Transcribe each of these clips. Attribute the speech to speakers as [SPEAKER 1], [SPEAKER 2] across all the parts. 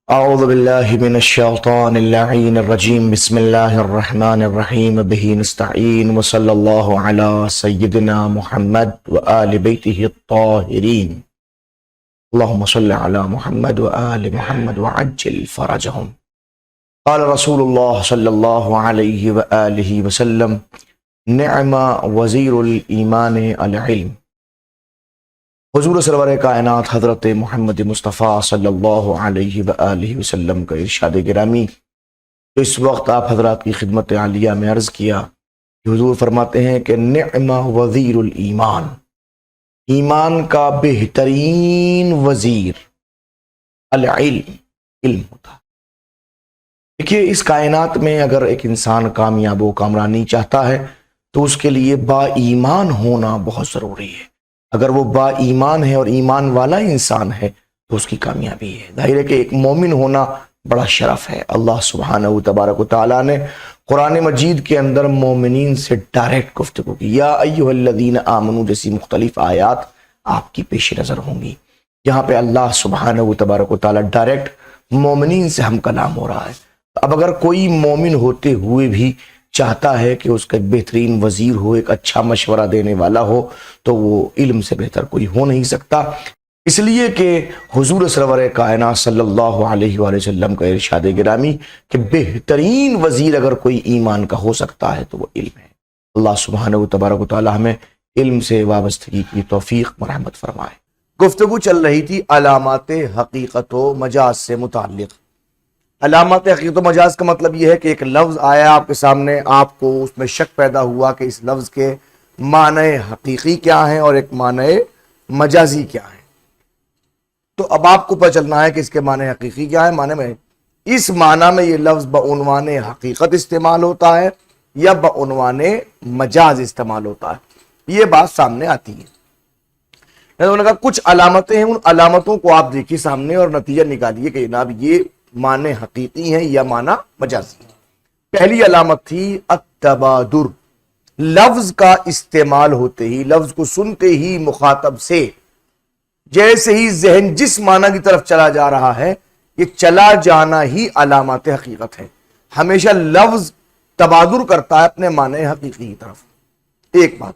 [SPEAKER 1] أعوذ بالله من الشيطان اللعين الرجيم بسم الله الرحمن الرحيم به نستعين وصلى الله على سيدنا محمد وآل بيته الطاهرين اللهم صل على محمد وآل محمد وعجل فرجهم. قال رسول الله صلى الله عليه وآله وسلم نعم وزير الإيمان العلم. حضور سرور کائنات حضرت محمد مصطفیٰ صلی اللہ علیہ وآلہ وسلم کا ارشاد گرامی تو اس وقت آپ حضرات کی خدمت عالیہ میں عرض کیا کہ حضور فرماتے ہیں کہ نعم وزیر الایمان، ایمان کا بہترین وزیر العلم، علم ہوتا ہے. دیکھیے اس کائنات میں اگر ایک انسان کامیاب و کامرانی چاہتا ہے تو اس کے لیے با ایمان ہونا بہت ضروری ہے. اگر وہ با ایمان ہے اور ایمان والا انسان ہے تو اس کی کامیابی ہے. ظاہر ہے کہ ایک مومن ہونا بڑا شرف ہے. اللہ سبحانہ و تبارک و تعالیٰ نے قرآن مجید کے اندر مومنین سے ڈائریکٹ گفتگو کی. یا ایھا الذین آمنوا جیسی مختلف آیات آپ کی پیش نظر ہوں گی. یہاں پہ اللہ سبحانہ و تبارک و تعالیٰ ڈائریکٹ مومنین سے ہم کلام ہو رہا ہے. اب اگر کوئی مومن ہوتے ہوئے بھی چاہتا ہے کہ اس کا ایک بہترین وزیر ہو، ایک اچھا مشورہ دینے والا ہو، تو وہ علم سے بہتر کوئی ہو نہیں سکتا. اس لیے کہ حضور سرور کائنات صلی اللہ علیہ وآلہ وسلم کا ارشاد گرامی کہ بہترین وزیر اگر کوئی ایمان کا ہو سکتا ہے تو وہ علم ہے. اللہ سبحانہ و تبارک و تعالی ہمیں علم سے وابستگی کی توفیق مرحمت فرمائے. گفتگو چل رہی تھی علامات حقیقت و مجاز سے متعلق. علامات حقیقت و مجاز کا مطلب یہ ہے کہ ایک لفظ آیا آپ کے سامنے، آپ کو اس میں شک پیدا ہوا کہ اس لفظ کے معنی حقیقی کیا ہیں اور ایک معنی مجازی کیا ہیں. تو اب آپ کو پتہ چلنا ہے کہ اس کے معنی حقیقی کیا ہے. معنی میں اس معنی میں یہ لفظ بعنوان حقیقت استعمال ہوتا ہے یا بعنوان مجاز استعمال ہوتا ہے، یہ بات سامنے آتی ہے. انہوں نے کہا کچھ علامتیں ہیں، ان علامتوں کو آپ دیکھیے سامنے اور نتیجہ نکالیے کہ جناب یہ معنی حقیقی ہیں یا معنی مجازی ہیں. پہلی علامت تھی التبادر. لفظ کا استعمال ہوتے ہی، لفظ کو سنتے ہی مخاطب سے جیسے ہی ذہن جس معنی کی طرف چلا جا رہا ہے، یہ چلا جانا ہی علامات حقیقت ہے. ہمیشہ لفظ تبادر کرتا ہے اپنے معنی حقیقی کی طرف. ایک بات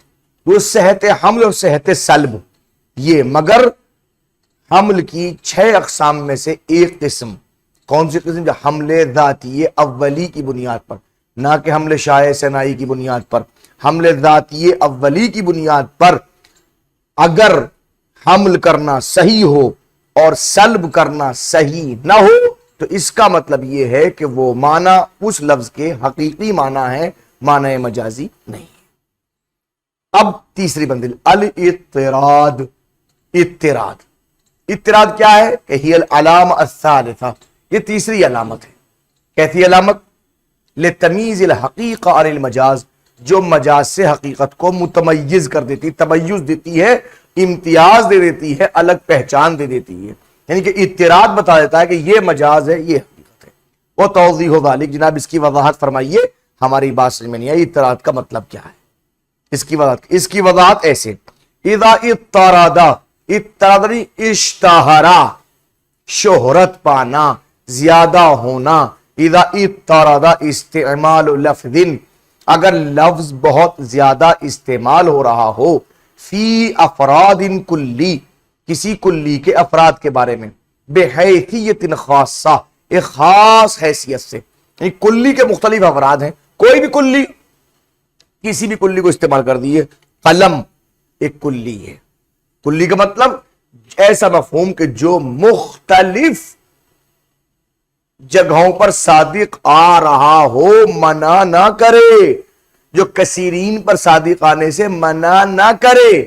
[SPEAKER 1] وہ صحت حمل اور صحت سلب، یہ مگر حمل کی 6 اقسام میں سے ایک قسم. کون سی قسم؟ جو حمل ذاتی اولی کی بنیاد پر، نہ کہ حمل شائع ثنائی کی بنیاد پر. حمل ذاتی اولی کی بنیاد پر اگر حمل کرنا صحیح ہو اور سلب کرنا صحیح نہ ہو تو اس کا مطلب یہ ہے کہ وہ معنی اس لفظ کے حقیقی معنی ہے، معنی مجازی نہیں. اب تیسری منزل الاضطراد. اضطراد کیا ہے کہ ہی العلامہ الثالثہ، یہ تیسری علامت ہے. کیسی علامت؟ لتمیز الحقیقہ عن المجاز، جو مجاز سے حقیقت کو متمیز کر دیتی، تمیز دیتی ہے، امتیاز دے دیتی ہے، الگ پہچان دے دیتی ہے. یعنی کہ اضطراد بتا دیتا ہے کہ یہ مجاز ہے، یہ حقیقت ہے. وہ توضیح ذالک، جناب اس کی وضاحت فرمائیے، ہماری بات سمجھ میں نہیں آئی اضطراد کا مطلب کیا ہے. اس کی وضاحت ایسے: اذا اضطردا، اضطرادی اشتہرا، شہرت پانا، زیادہ ہونا. اذا اضطردا استعمال لفظ، اگر لفظ بہت زیادہ استعمال ہو رہا ہو، فی افراد کلی، کسی کلی کے افراد کے بارے میں، بحیثیت خاصہ، ایک خاص حیثیت سے. یعنی کلی کے مختلف افراد ہیں، کوئی بھی کلی کسی بھی کلی کو استعمال کر دیے. قلم ایک کلی ہے. کلی کا مطلب ایسا مفہوم کہ جو مختلف جگہوں پر صادق آ رہا ہو، منع نہ کرے، جو کثیرین پر صادق آنے سے منع نہ کرے.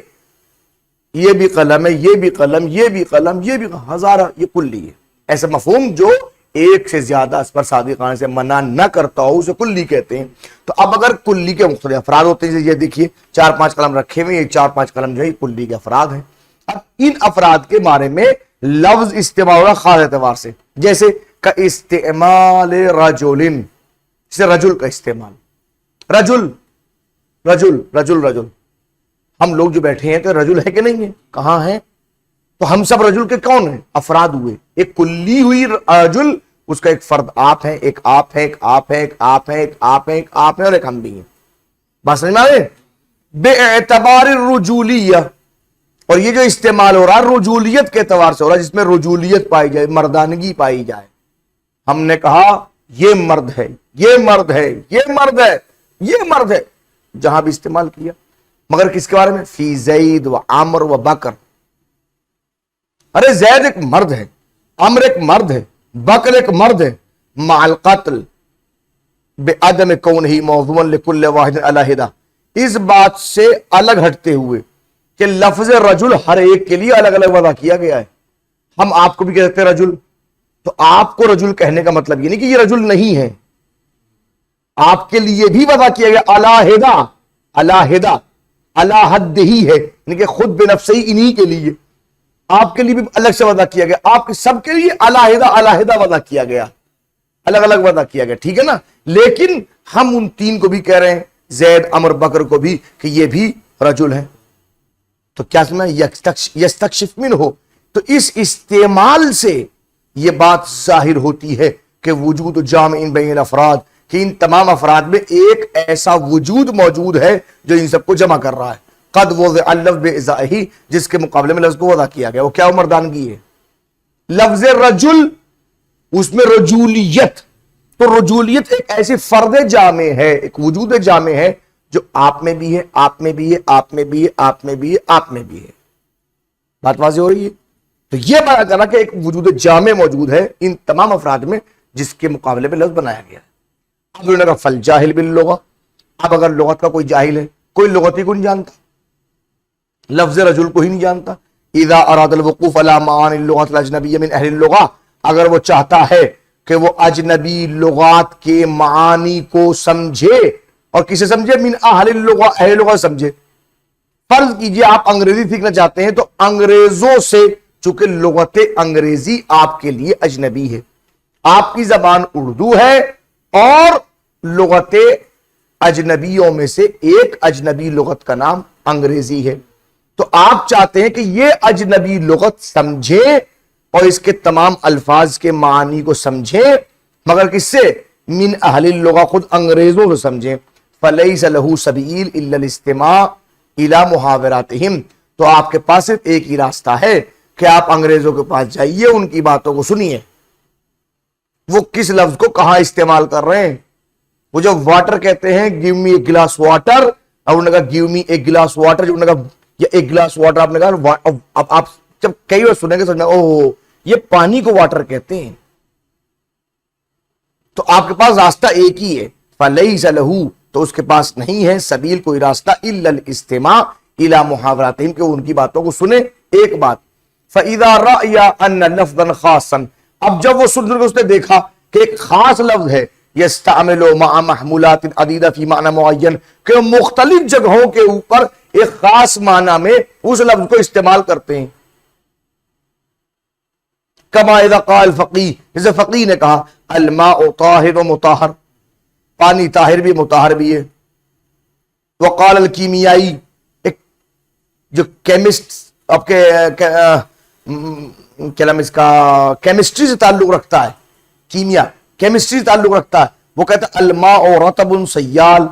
[SPEAKER 1] یہ بھی قلم ہے، یہ بھی قلم، یہ بھی قلم، یہ بھی ہزارہ، یہ کلی ہے. ایسا مفہوم جو ایک سے زیادہ اس پر صادق آنے سے منع نہ کرتا ہو اسے کلی کہتے ہیں. تو اب اگر کلی کے مختلف افراد ہوتے ہیں، یہ دیکھیے 4-5 قلم رکھے ہوئے، یہ 4-5 قلم جو ہے کلی کے افراد ہیں. اب ان افراد کے بارے میں لفظ استعمال ہو رہا خاص اعتبار سے، جیسے کا استعمال رجل، جیسے رجل کا استعمال. رجل رجل رجل رجل، ہم لوگ جو بیٹھے ہیں تو رجل ہے کہ نہیں ہے؟ کہاں ہیں؟ تو ہم سب رجل کے کون ہیں؟ افراد ہوئے، ایک کلی ہوئی رجل، اس کا ایک فرد آپ ہے، ایک آپ ہے، ایک آپ ہے، ایک آپ ہے، ایک آپ ہے، ایک آپ ہے، اور ایک ہم بھی ہیں. بات سمجھ میں آ گئی؟ بے اعتبار الرجولیہ، اور یہ جو استعمال ہو رہا ہے رجولیت کے اعتبار سے ہو رہا ہے، جس میں رجولیت پائی جائے، مردانگی پائی جائے. ہم نے کہا یہ مرد ہے، یہ مرد ہے، یہ مرد ہے، یہ مرد ہے، جہاں بھی استعمال کیا. مگر کس کے بارے میں؟ فی زید و عمر و بکر. ارے زید ایک مرد ہے، عمر ایک مرد ہے، بکر ایک مرد ہے، مع القتل بعدم کونہ موضوعا لکل واحد علیحدہ، اس بات سے الگ ہٹتے ہوئے کہ لفظ رجل ہر ایک کے لیے الگ الگ وضع کیا گیا ہے. ہم آپ کو بھی کہتے ہیں رجل، تو آپ کو رجل کہنے کا مطلب یہ نہیں کہ یہ رجل نہیں ہے، آپ کے لیے بھی وضع کیا گیا علیحدہ، علیحدہ علی حد ہی ہے، یعنی کہ خود بنفسہ ہی انہی کے لیے، آپ کے لیے بھی الگ سے وضع کیا گیا، آپ کے سب کے لیے علیحدہ علیحدہ وضع کیا گیا، الگ الگ وضع کیا گیا. ٹھیک ہے نا؟ لیکن ہم ان تین کو بھی کہہ رہے ہیں، زید عمر بکر کو بھی، کہ یہ بھی رجل ہیں. تو کیا سمجھا؟ یستکشف منہ، تو اس استعمال سے یہ بات ظاہر ہوتی ہے کہ وجود جامع بین الافراد، کہ ان تمام افراد میں ایک ایسا وجود موجود ہے جو ان سب کو جمع کر رہا ہے. قد وضع اللفظ بإزائہ، جس کے مقابلے میں لفظ کو وضع کیا گیا، وہ کیا مردانگی ہے. لفظ رجل، اس میں رجولیت، تو رجولیت ایک ایسی فرد جامع ہے، ایک وجود جامع ہے جو آپ میں بھی ہے، آپ میں بھی ہے، آپ میں بھی ہے، آپ میں بھی ہے، آپ میں بھی ہے. بات واضح ہو رہی ہے؟ تو یہ بات کرنا کہ ایک وجود جامع موجود ہے ان تمام افراد میں جس کے مقابلے میں لفظ بنایا گیا ہے. اب انہوں نے کہا فالجاہل باللغہ، اب اگر لغت کا کوئی جاہل ہے، کوئی لغتی کو نہیں جانتا، لفظ رجل کو ہی نہیں جانتا، اذا اراد الوقوف على معانی اللغات الاجنبیہ من اہل اللغہ، اگر وہ چاہتا ہے کہ وہ اجنبی لغات کے معانی کو سمجھے، اور کسے سمجھے؟ من اہل اللغہ، اہل لغہ سمجھے. فرض کیجئے آپ انگریزی سیکھنا چاہتے ہیں، تو انگریزوں سے، چونکہ لغت انگریزی آپ کے لیے اجنبی ہے، آپ کی زبان اردو ہے، اور لغت اجنبیوں میں سے ایک اجنبی لغت کا نام انگریزی ہے. تو آپ چاہتے ہیں کہ یہ اجنبی لغت سمجھیں اور اس کے تمام الفاظ کے معانی کو سمجھیں، مگر کس سے؟ من اہل اللغہ، خود انگریزوں سے سمجھیں. فلیس لہ سبیل الا الاستماع الی محاوراتہم، تو آپ کے پاس صرف ایک ہی راستہ ہے کہ آپ انگریزوں کے پاس جائیے، ان کی باتوں کو سنیے، وہ کس لفظ کو کہاں استعمال کر رہے ہیں. وہ جب واٹر کہتے ہیں give me a glass water, اور انہوں نے کہا give me a glass water, جو انہوں نے کہا یہ ایک گلاس واٹر، آپ نے کہا، اب آپ جب کئی بار سنیں گے سمجھ میں اوہ یہ پانی کو واٹر کہتے ہیں. تو آپ کے پاس راستہ ایک ہی ہے، فلیس لہ، تو اس کے پاس نہیں ہے سبیل، کوئی راستہ، الا الاستماع الی محاوراتہم، کہ ان کی باتوں کو سنیں. ایک بات، فاذا رأى ان لفظا خاصا، اب جب وہ سن کر اس نے دیکھا کہ ایک خاص لفظ ہے، یستعمل مع محمولات عدیدہ فی معنی معین، کہ مختلف جگہوں کے اوپر ایک خاص معنی میں اس لفظ کو استعمال کرتے ہیں. کما اذا قال فقیہ، جیسے فقیہ نے کہا الماء طاہر و مطہر، پانی طاہر بھی مطہر بھی ہے. وقال الکیمیائی، ایک جو کیمسٹ آپ کے کلام اس کا کیمسٹری سے تعلق رکھتا ہے، کیمیا کیمسٹری سے تعلق رکھتا ہے، وہ کہتا ہے الماء رطب سیال،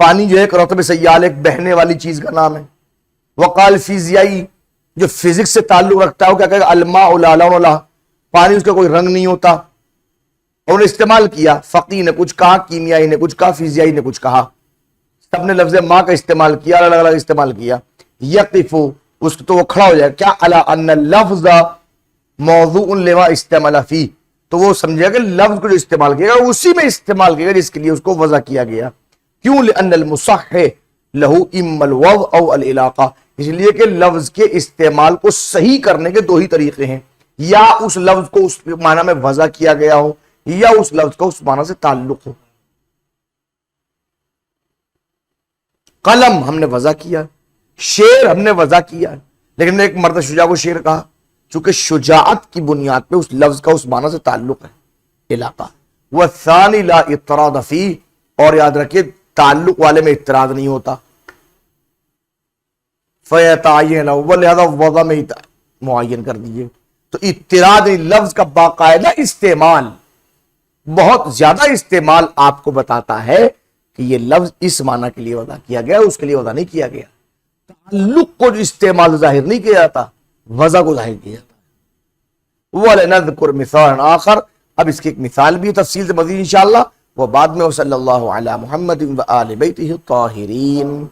[SPEAKER 1] پانی جو ہے ایک رطب سیال، ایک بہنے والی چیز کا نام ہے. وقال فیزیائی، جو فزکس سے تعلق رکھتا ہے، وہ کیا کہے گا الماء لا لون لہ، پانی اس کا کوئی رنگ نہیں ہوتا. انہوں نے استعمال کیا، فقی نے کچھ کہا، کیمیائی نے کچھ کہا، فیزیائی نے کچھ کہا، سب نے لفظ ماں کا استعمال کیا، الگ الگ استعمال کیا. یقفو، اس تو وہ کھڑا ہو جائے کیا، علی ان اللفظ موضوع لما استعمل فی، تو وہ سمجھے کہ لفظ کو جو استعمال کیا گیا اسی میں استعمال کیا گیا جس کے لیے اس کو وضع کیا گیا. کیوں؟ لأن المصح لہ اما الوضع او العلاقہ، اس لیے کہ لفظ کے استعمال کو صحیح کرنے کے دو ہی طریقے ہیں، یا اس لفظ کو اس معنی میں وضع کیا گیا ہو، یا اس لفظ کا اس معنی سے تعلق ہو. قلم ہم نے وضع کیا، شیر ہم نے وضع کیا، لیکن ہم نے ایک مرد شجاع کو شیر کہا، چونکہ شجاعت کی بنیاد پہ اس لفظ کا اس معنی سے تعلق ہے، علاقہ. والثانی لا اعتراض فی، اور یاد رکھیے تعلق والے میں اعتراض نہیں ہوتا. فیتعین، لہذا وضع میں معین کر دیے. تو اطراد لفظ کا باقاعدہ استعمال، بہت زیادہ استعمال آپ کو بتاتا ہے کہ یہ لفظ اس معنی کے لیے وضع کیا گیا، اس کے لیے وضع نہیں کیا گیا. تعلق کو جو استعمال ظاہر نہیں کیا جاتا، وضع کو ظاہر کیا جاتا. وَلَنَذْكُرْ مِثَالًا آخر، اب اس کی ایک مثال بھی تفصیل سے مزید انشاءاللہ وہ بعد میں. وصلی اللہ علی محمد وآل بیتہ الطاہرین.